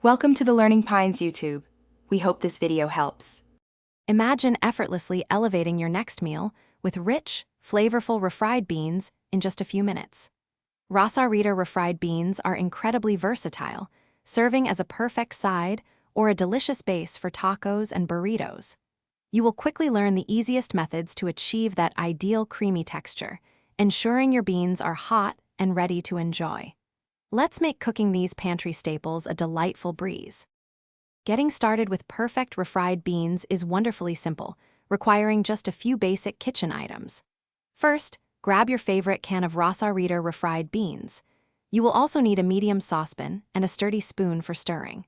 Welcome to the Learning Pines YouTube. We hope this video helps. Imagine effortlessly elevating your next meal with rich, flavorful refried beans in just a few minutes. Rosarita Refried Beans are incredibly versatile, serving as a perfect side or a delicious base for tacos and burritos. You will quickly learn the easiest methods to achieve that ideal creamy texture, ensuring your beans are hot and ready to enjoy. Let's make cooking these pantry staples a delightful breeze. Getting started with perfect refried beans is wonderfully simple, requiring just a few basic kitchen items. First, grab your favorite can of Rosarita Refried Beans. You will also need a medium saucepan and a sturdy spoon for stirring.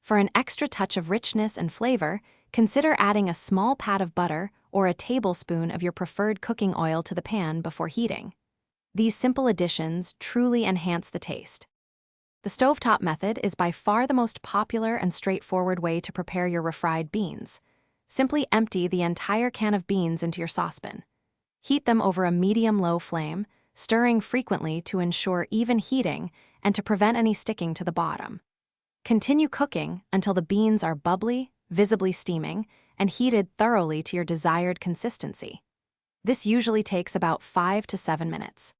For an extra touch of richness and flavor, consider adding a small pat of butter or a tablespoon of your preferred cooking oil to the pan before heating. These simple additions truly enhance the taste. The stovetop method is by far the most popular and straightforward way to prepare your refried beans. Simply empty the entire can of beans into your saucepan. Heat them over a medium-low flame, stirring frequently to ensure even heating and to prevent any sticking to the bottom. Continue cooking until the beans are bubbly, visibly steaming, and heated thoroughly to your desired consistency. This usually takes about 5 to 7 minutes.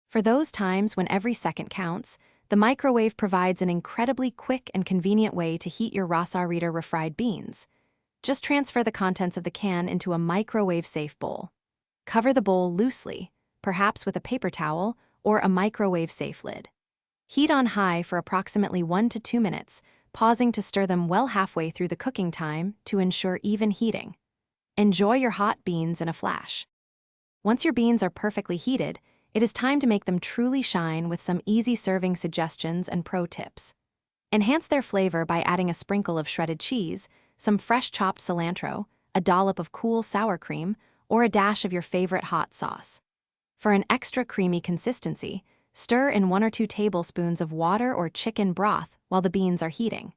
For those times when every second counts, the microwave provides an incredibly quick and convenient way to heat your Rosarita refried beans. Just transfer the contents of the can into a microwave-safe bowl. Cover the bowl loosely, perhaps with a paper towel or a microwave-safe lid. Heat on high for approximately 1 to 2 minutes, pausing to stir them well halfway through the cooking time to ensure even heating. Enjoy your hot beans in a flash. Once your beans are perfectly heated, it is time to make them truly shine with some easy serving suggestions and pro tips. Enhance their flavor by adding a sprinkle of shredded cheese, some fresh chopped cilantro, a dollop of cool sour cream, or a dash of your favorite hot sauce. For an extra creamy consistency, stir in 1 or 2 tablespoons of water or chicken broth while the beans are heating.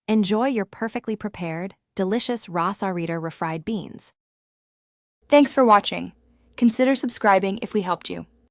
Enjoy your perfectly prepared, delicious Rosarita refried beans. Thanks for watching. Consider subscribing if we helped you.